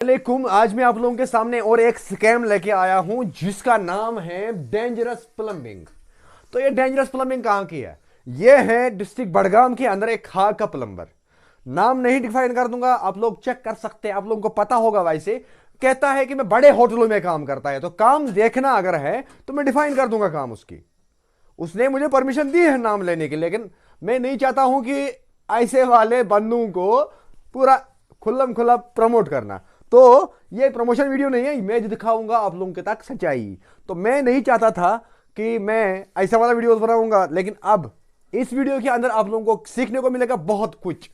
वालेकुम। आज मैं आप लोगों के सामने और एक स्कैम लेके आया हूं जिसका नाम है डेंजरस प्लम्बिंग। तो ये डेंजरस प्लम्बिंग कहां की है? ये है डिस्ट्रिक्ट बड़गाम के अंदर एक खाक का प्लम्बर। नाम नहीं डिफाइन कर दूंगा, आप लोग चेक कर सकते हैं, आप लोगों को पता होगा। वैसे कहता है कि मैं बड़े होटलों में काम करता है, तो काम देखना अगर है तो मैं डिफाइन कर दूंगा काम उसकी। उसने मुझे परमिशन दी है नाम लेने की, लेकिन मैं नहीं चाहता हूं कि ऐसे वाले बंदों को पूरा खुल्लम खुल्ला प्रमोट करना। तो ये प्रमोशन वीडियो नहीं है, मैं दिखाऊंगा आप लोगों के तक सच्चाई। तो मैं नहीं चाहता था कि मैं ऐसा वाला वीडियो बनाऊंगा, लेकिन अब इस वीडियो के अंदर आप लोगों को सीखने को मिलेगा बहुत कुछ,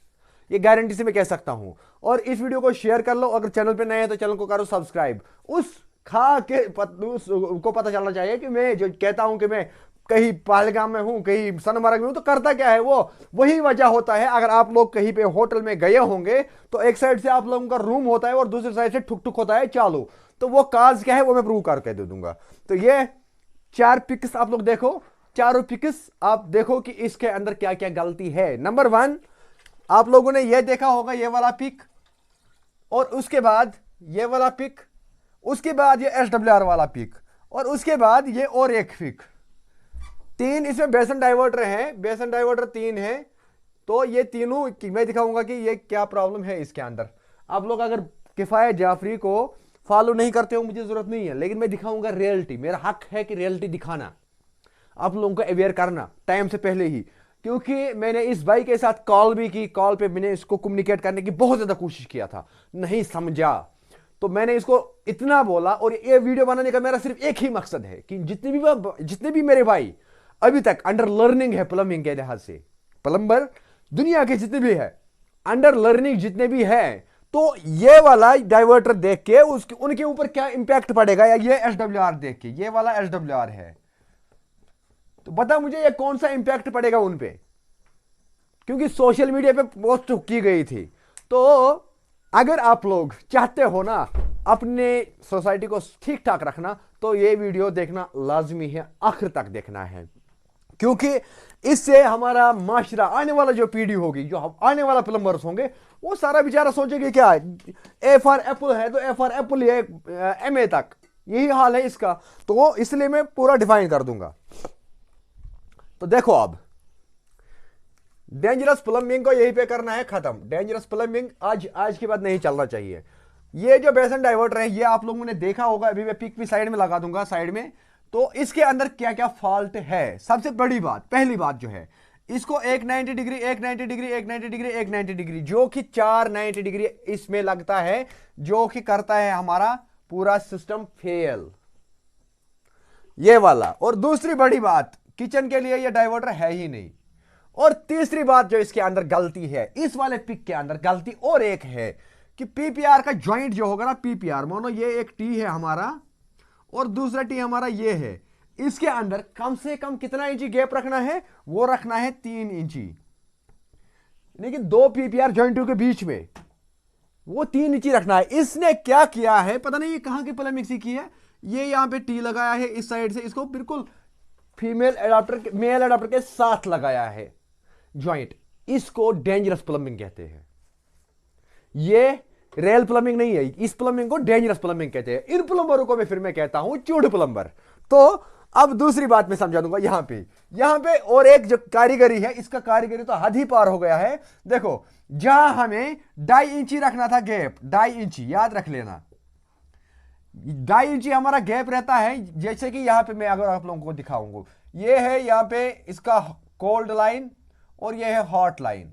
ये गारंटी से मैं कह सकता हूं। और इस वीडियो को शेयर कर लो, अगर चैनल पे नए हैं तो चैनल को करो सब्सक्राइब। उस खा के को पता चलना चाहिए कि मैं जो कहता हूं कि मैं कहीं पहलगाम में हूं, कहीं सोनमर्ग में हूं, तो करता क्या है वो वही वजह होता है। अगर आप लोग कहीं पे होटल में गए होंगे तो एक साइड से आप लोगों का रूम होता है और दूसरी साइड से ठुक ठुक होता है चालू। तो वो काज क्या है वो मैं प्रूव करके दे दूंगा। तो ये 4 पिक्स आप लोग देखो, चारों पिक्स आप देखो कि इसके अंदर क्या क्या गलती है। नंबर 1, आप लोगों ने ये देखा होगा ये वाला पिक, और उसके बाद ये वाला पिक, उसके बाद ये SWR वाला पिक, और उसके बाद ये और एक पिक। 3 इसमें बेसन डाइवर्टर हैं, बेसन डाइवर्टर 3 है। तो ये तीनों मैं दिखाऊंगा कि ये क्या प्रॉब्लम है इसके अंदर। आप लोग अगर किफायत जाफरी को फॉलो नहीं करते हो मुझे जरूरत नहीं है, लेकिन मैं दिखाऊंगा रियलिटी। मेरा हक है कि रियलिटी दिखाना, आप लोगों को अवेयर करना टाइम से पहले ही। क्योंकि मैंने इस भाई के साथ कॉल भी की, कॉल पे मैंने इसको कम्युनिकेट करने की बहुत ज्यादा कोशिश किया था, नहीं समझा। तो मैंने इसको इतना बोला, और ये वीडियो बनाने का मेरा सिर्फ एक ही मकसद है कि जितने भी मेरे भाई अभी तक अंडर लर्निंग है प्लम्बिंग के लिहाज से, प्लम्बर दुनिया के जितने भी है अंडर लर्निंग जितने भी है, तो ये वाला डाइवर्टर देख के उसके उनके ऊपर क्या इंपैक्ट पड़ेगा, या ये SWR देख के, ये वाला SWR है, तो बता मुझे ये कौन सा इंपैक्ट पड़ेगा उन पे। क्योंकि सोशल मीडिया पे पोस्ट की गई थी। तो अगर आप लोग चाहते हो ना अपने सोसाइटी को ठीक ठाक रखना, तो ये वीडियो देखना लाजमी है, आखिर तक देखना है। क्योंकि इससे हमारा माशरा, आने वाला जो पीढ़ी होगी, जो आने वाला प्लम्बर्स होंगे, वो सारा बेचारा सोचेंगे क्या A फॉर एप्पल है तो A फॉर एप्पल ही है, MA तक यही हाल है इसका। तो इसलिए मैं पूरा डिफाइन कर दूंगा। तो देखो, अब डेंजरस प्लम्बिंग को यहीं पे करना है खत्म। डेंजरस प्लम्बिंग आज के बाद नहीं चलना चाहिए। ये जो बेसन डाइवर्टर है ये आप लोगों ने देखा होगा, अभी मैं पिक भी साइड में लगा दूंगा साइड में। तो इसके अंदर क्या क्या फॉल्ट है, सबसे बड़ी बात, पहली बात जो है, इसको एक 90 डिग्री, एक 90 डिग्री, एक 90 डिग्री, एक 90 डिग्री, जो कि 4 90 डिग्री इसमें लगता है, जो कि करता है हमारा पूरा सिस्टम फेल, ये वाला। और दूसरी बड़ी बात, किचन के लिए ये डाइवर्टर है ही नहीं। और तीसरी बात जो इसके अंदर गलती है, इस वाले पिक के अंदर गलती और एक है कि PPR का ज्वाइंट जो होगा ना, PPR मानो ये एक T है हमारा और दूसरा T हमारा ये है, इसके अंदर कम से कम कितना इंची गैप रखना है, वो रखना है 3 इंची। लेकिन 2 PPR ज्वाइंटों के बीच में वो 3 इंची रखना है। इसने क्या किया है पता नहीं, ये कहां की प्लम्बिंग सीखी है। ये यहां पे T लगाया है इस साइड से, इसको बिल्कुल फीमेल एडाप्टर मेल एडाप्टर के साथ लगाया है ज्वाइंट। इसको डेंजरस प्लम्बिंग कहते हैं। ये रेल प्लम्बिंग नहीं है, इस प्लम्बिंग को डेंजरस प्लम्बिंग कहते हैं। इन प्लम्बरों को मैं कहता हूं चूड़ प्लम्बर। तो अब दूसरी बात मैं समझा दूंगा। यहां पे और एक जो कारीगरी है, इसका कारीगरी तो हद ही पार हो गया है। देखो, जहां हमें 2.5 इंची रखना था गैप, 2.5 इंची याद रख लेना, 2.5 इंची हमारा गैप रहता है। जैसे कि यहां पे मैं अगर आप लोगों को दिखाऊंगा, ये है यहां पे इसका कोल्ड लाइन और ये है हॉट लाइन,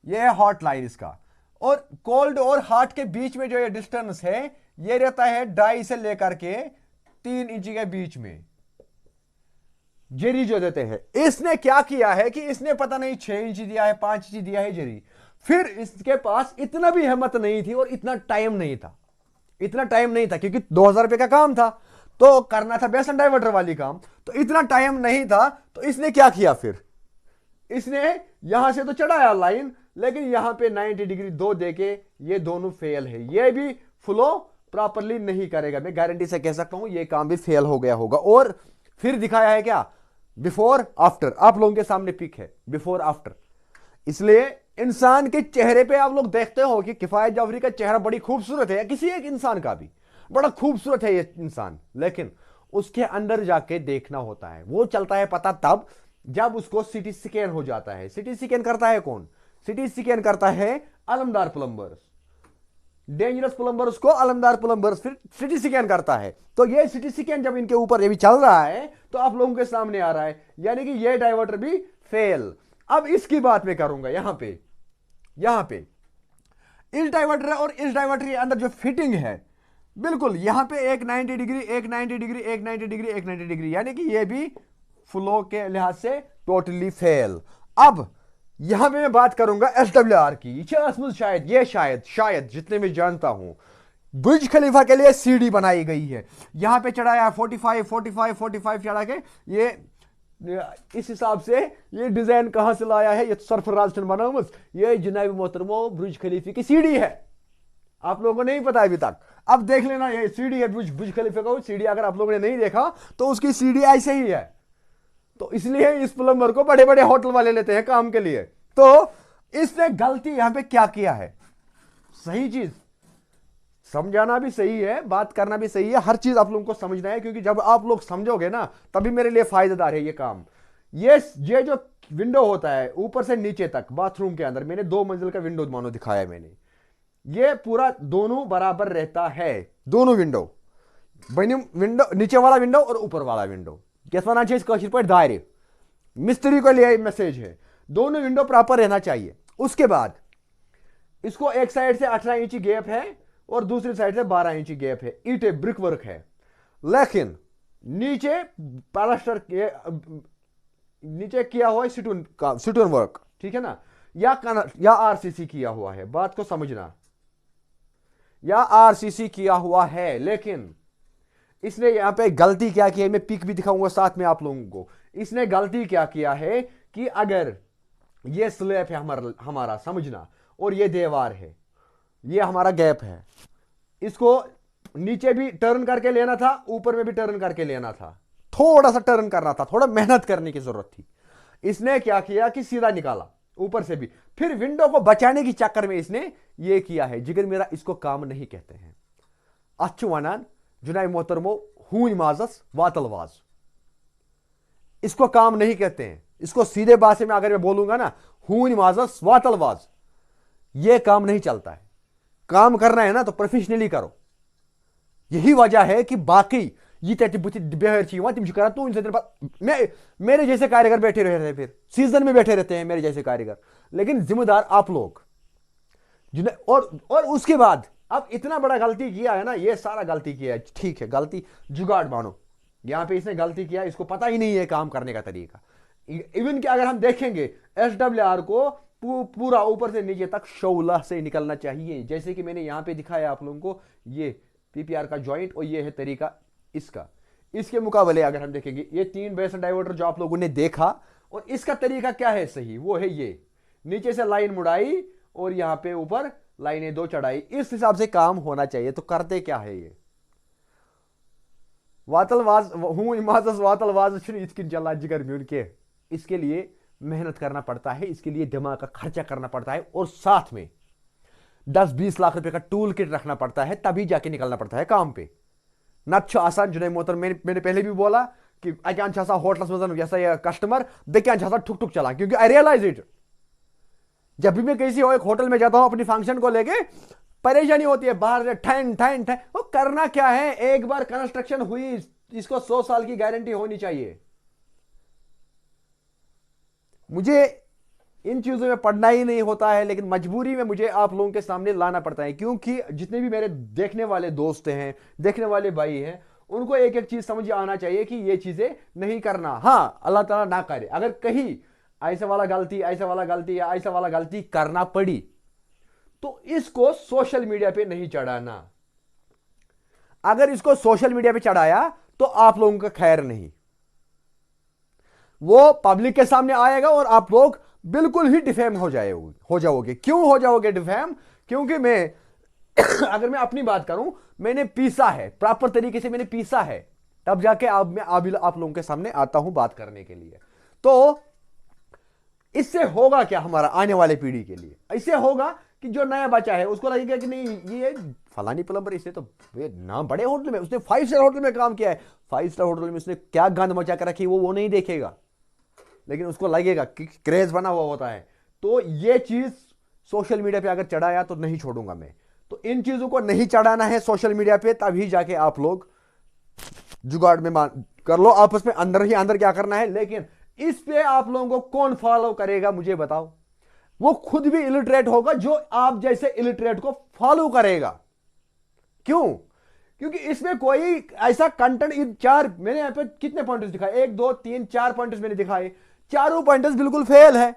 ये है हॉट लाइन इसका। और कोल्ड और हॉट के बीच में जो ये डिस्टेंस है, ये रहता है 2.5 से लेकर के 3 इंची के बीच में जेरी जो देते हैं। इसने क्या किया है कि इसने पता नहीं 6 इंची दिया है, 5 इंची दिया है जेरी। फिर इसके पास इतना भी हिम्मत नहीं थी और इतना टाइम नहीं था, क्योंकि 2000 रुपए का काम था, तो करना था बेसन डाइवर्टर वाली काम, तो इतना टाइम नहीं था। तो इसने क्या किया, फिर इसने यहां से तो चढ़ाया लाइन, लेकिन यहां पे 90 डिग्री 2 देके ये दोनों फेल है। ये भी फ्लो प्रॉपरली नहीं करेगा, मैं गारंटी से कह सकता हूं ये काम भी फेल हो गया होगा। और फिर दिखाया है क्या, बिफोर आफ्टर, आप लोगों के सामने पिक है बिफोर आफ्टर। इसलिए इंसान के चेहरे पे आप लोग देखते हो कि किफायत जाफरी का चेहरा बड़ी खूबसूरत है, या किसी एक इंसान का भी बड़ा खूबसूरत है ये इंसान, लेकिन उसके अंदर जाके देखना होता है। वो चलता है पता तब जब उसको सिटी स्कैन हो जाता है। सिटी स्कैन करता है कौन? सिटी स्कैन करता है अलमदार प्लम्बर्स। डेंजरस प्लम्बर्स को अलमदार प्लम्बर्स फिर सिटी स्कैन करता है। तो ये सिटी स्कैन जब इनके ऊपर ये भी चल रहा है तो आप लोगों के सामने आ रहा है, यानी कि ये डाइवर्टर भी फेल। अब इसकी बात मैं करूंगा यहां पे इस डाइवर्टर और इस डाइवर्टर के अंदर जो फिटिंग है, बिल्कुल यहां पे एक 90 डिग्री, एक 90 डिग्री, एक 90 डिग्री, एक 90 डिग्री, यानी कि ये भी फ्लो के लिहाज से टोटली फेल। अब यहां पे मैं बात करूंगा SWR की। शायद जितने में जानता हूं बुर्ज खलीफा के लिए सीढ़ी बनाई गई है। यहां पे चढ़ाया 45 चढ़ा के ये इस हिसाब से ये डिजाइन कहां से लाया है? ये सरफराज बनामत, ये जनाब मोहतरमो बुर्ज खलीफा की सीढ़ी है। आप लोगों को नहीं पता अभी तक, अब देख लेना, ये सीढ़ी है बुर्ज खलीफा का सीढ़ी। अगर आप लोगों ने नहीं देखा तो उसकी सीढ़ी ऐसे ही है। तो इसलिए इस प्लम्बर को बड़े बड़े होटल वाले लेते हैं काम के लिए। तो इसने गलती यहां पे क्या किया है? सही चीज समझाना भी सही है, बात करना भी सही है, हर चीज आप लोगों को समझना है, क्योंकि जब आप लोग समझोगे ना तभी मेरे लिए फायदेदार है ये काम। ये जो विंडो होता है ऊपर से नीचे तक बाथरूम के अंदर, मैंने 2 मंजिल का विंडो मानो दिखाया मैंने, ये पूरा दोनों बराबर रहता है। दोनों विंडो नीचे वाला विंडो और ऊपर वाला विंडो, दायरे मिस्त्री को लिए मैसेज है, दोनों विंडो प्रॉपर रहना चाहिए। उसके बाद इसको एक साइड से 18 इंची गैप है और दूसरी साइड से 12 इंची गैप है। ईंटे ब्रिक वर्क है, लेकिन नीचे प्लास्टर नीचे किया हुआ है सिटून वर्क, ठीक है ना, या आरसीसी किया हुआ है। बात को समझना, या आरसीसी किया हुआ है, लेकिन इसने यहां पे गलती क्या की है, मैं पिक भी दिखाऊंगा साथ में आप लोगों को। इसने गलती क्या किया है कि अगर ये स्लैब है हमारा समझना, और ये दीवार है, ये हमारा गैप है, इसको नीचे भी टर्न करके लेना था, ऊपर में भी टर्न करके लेना था, थोड़ा सा टर्न करना था, थोड़ा मेहनत करने की जरूरत थी। इसने क्या किया कि सीधा निकाला ऊपर से भी, फिर विंडो को बचाने की चक्कर में इसने ये किया है। जिगर मेरा इसको काम नहीं कहते हैं। अच्छु वनान जुनाब मोहतरमो हूं माजस वातलवाज, इसको काम नहीं कहते हैं। इसको सीधे भाषा में अगर मैं बोलूंगा ना, हूं माजस वातलवाज, ये काम नहीं चलता है। काम करना है ना तो प्रोफेशनली करो। यही वजह है कि बाकी ये बेहर मेरे जैसे कारीगर बैठे रहते हैं, फिर सीजन में बैठे रहते हैं मेरे जैसे कारीगर, लेकिन जिम्मेदार आप लोग। और उसके बाद अब इतना बड़ा गलती किया है ना, ये सारा गलती किया है, ठीक है, गलती जुगाड़ मानो। यहां पे इसने गलती किया, इसको पता ही नहीं है काम करने का तरीका। इवन कि अगर हम देखेंगे SWR को पूरा ऊपर से नीचे तक शौला से निकलना चाहिए, जैसे कि मैंने यहां पे दिखाया आप लोगों को, ये PPR का जॉइंट, और ये है तरीका इसका। इसके मुकाबले अगर हम देखेंगे ये 3 बेसन डाइवर्टर जो आप लोगों ने देखा, और इसका तरीका क्या है सही, वो है ये नीचे से लाइन मुड़ाई और यहां पे ऊपर लाइनें 2 चढ़ाई, इस हिसाब से काम होना चाहिए। तो करते क्या है ये वातलवाज हूं इमाजस वातलवाज चला जिगर में उनके, इसके लिए मेहनत करना पड़ता है, इसके लिए दिमाग का खर्चा करना पड़ता है, और साथ में 10-20 लाख रुपए का टूल किट रखना पड़ता है, तभी जाके निकलना पड़ता है काम पे। नच आसान जुनाब मोहतरम, मैंने पहले भी बोला कि अचान होटल्स में जैसा कस्टमर देखा ठुक ठुक चला, क्योंकि आई रियलाइज इट। जब भी मैं किसी एक होटल में जाता हूं अपनी फंक्शन को लेके, परेशानी होती है, बाहर से ठन ठन ठन, वो करना क्या है, एक बार कंस्ट्रक्शन हुई, इसको 100 साल की गारंटी होनी चाहिए। मुझे इन चीजों में पढ़ना ही नहीं होता है, लेकिन मजबूरी में मुझे आप लोगों के सामने लाना पड़ता है, क्योंकि जितने भी मेरे देखने वाले दोस्त हैं, देखने वाले भाई हैं, उनको एक एक चीज समझ आना चाहिए कि ये चीजें नहीं करना। हाँ, अल्लाह ताला ना करे, अगर कहीं ऐसा वाला गलती या ऐसा वाला गलती करना पड़ी तो इसको सोशल मीडिया पे नहीं चढ़ाना। अगर इसको सोशल मीडिया पे चढ़ाया तो आप लोगों का खैर नहीं, वो पब्लिक के सामने आएगा और आप लोग बिल्कुल ही डिफेम हो जाओगे। क्यों हो जाओगे डिफेम? क्योंकि मैं अगर मैं अपनी बात करूं, मैंने पीसा है, प्रॉपर तरीके से मैंने पीसा है, तब जाके मैं आप लोगों के सामने आता हूं बात करने के लिए। तो इससे होगा क्या हमारा आने वाले पीढ़ी के लिए? इससे होगा कि जो नया बच्चा है उसको लगेगा कि नहीं ये फलानी प्लम्बर, इससे तो ये नाम बड़े होटल में, उसने 5 स्टार होटल में काम किया है, 5 स्टार होटल में उसने क्या गंद मचा कर रखी वो नहीं देखेगा, लेकिन उसको लगेगा कि क्रेज बना हुआ होता है। तो ये चीज सोशल मीडिया पे अगर चढ़ाया तो नहीं छोड़ूंगा मैं। तो इन चीजों को नहीं चढ़ाना है सोशल मीडिया पे, तभी जाके आप लोग जुगाड़ में कर लो आपस में, अंदर ही अंदर क्या करना है। लेकिन इस पे आप लोगों को कौन फॉलो करेगा मुझे बताओ? वो खुद भी इलिटरेट होगा जो आप जैसे इलिटरेट को फॉलो करेगा। क्यों? क्योंकि इसमें कोई ऐसा कंटेंट, चार मैंने यहां पे कितने पॉइंटर्स दिखाए, 1 2 3 4 पॉइंटर्स मैंने दिखाए, चारों पॉइंटर्स बिल्कुल फेल है।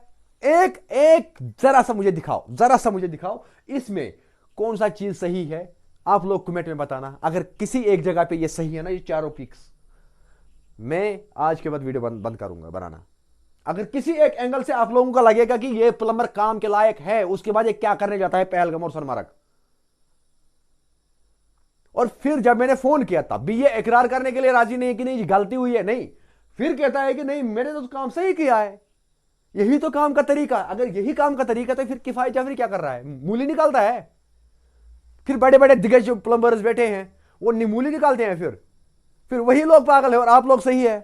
एक एक जरा सा मुझे दिखाओ, जरा सा मुझे दिखाओ इसमें कौन सा चीज सही है। आप लोग कमेंट में बताना, अगर किसी एक जगह पे ये सही है ना, ये चारों पिक्स, मैं आज के बाद वीडियो बंद करूंगा बनाना। अगर किसी एक एंगल से आप लोगों का लगेगा कि ये प्लम्बर काम के लायक है, उसके बाद ये क्या करने जाता है पहलगाम और सोनमर्ग। और फिर जब मैंने फोन किया तब भी ये इकरार करने के लिए राजी नहीं कि नहीं गलती हुई है, नहीं, फिर कहता है कि नहीं मैंने तो काम सही किया है, यही तो काम का तरीका। अगर यही काम का तरीका तो फिर किफायत जाफरी क्या कर रहा है? मूली निकालता है। फिर बड़े बड़े दिग्गज जो प्लम्बर्स बैठे हैं वो मूली निकालते हैं, फिर वही लोग पागल है और आप लोग सही है।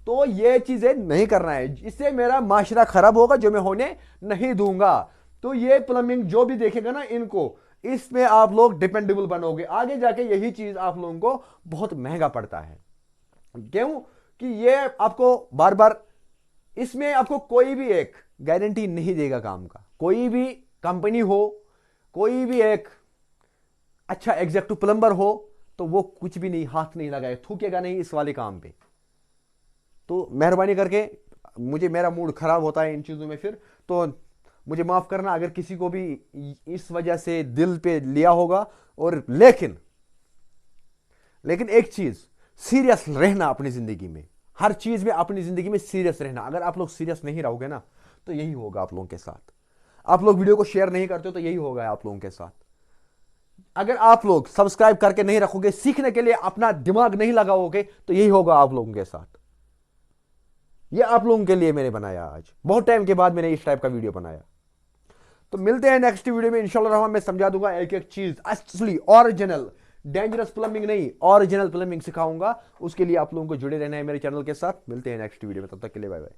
तो ये चीजें नहीं करना है, इससे मेरा माशरा खराब होगा जो मैं होने नहीं दूंगा। तो ये प्लम्बिंग जो भी देखेगा ना इनको, इसमें आप लोग डिपेंडेबल बनोगे, आगे जाके यही चीज आप लोगों को बहुत महंगा पड़ता है। क्यों? कि ये आपको बार बार, इसमें आपको कोई भी एक गारंटी नहीं देगा काम का। कोई भी कंपनी हो, कोई भी एक अच्छा एग्जेक्टिव प्लम्बर हो, तो वो कुछ भी नहीं, हाथ नहीं लगाए, थूकेगा नहीं इस वाले काम पे। तो मेहरबानी करके, मुझे मेरा मूड खराब होता है इन चीज़ों में, फिर तो मुझे माफ़ करना अगर किसी को भी इस वजह से दिल पे लिया होगा। और लेकिन एक चीज़, सीरियस रहना अपनी ज़िंदगी में, हर चीज़ में अपनी ज़िंदगी में सीरियस रहना। अगर आप लोग सीरियस नहीं रहोगे ना तो यही होगा आप लोगों के साथ। आप लोग वीडियो को शेयर नहीं करते हो तो यही होगा आप लोगों के साथ। अगर आप लोग सब्सक्राइब करके नहीं रखोगे, सीखने के लिए अपना दिमाग नहीं लगाओगे, तो यही होगा आप लोगों के साथ। ये आप लोगों के लिए मैंने बनाया, आज बहुत टाइम के बाद मैंने इस टाइप का वीडियो बनाया। तो मिलते हैं नेक्स्ट वीडियो में इंशाल्लाह रहमान। मैं समझा दूंगा एक एक चीज असली ओरिजिनल, डेंजरस प्लम्बिंग नहीं, ओरिजिनल प्लम्बिंग सिखाऊंगा। उसके लिए आप लोगों को जुड़े रहना है मेरे चैनल के साथ। मिलते हैं नेक्स्ट वीडियो में, तब तक के लिए बाय बाय।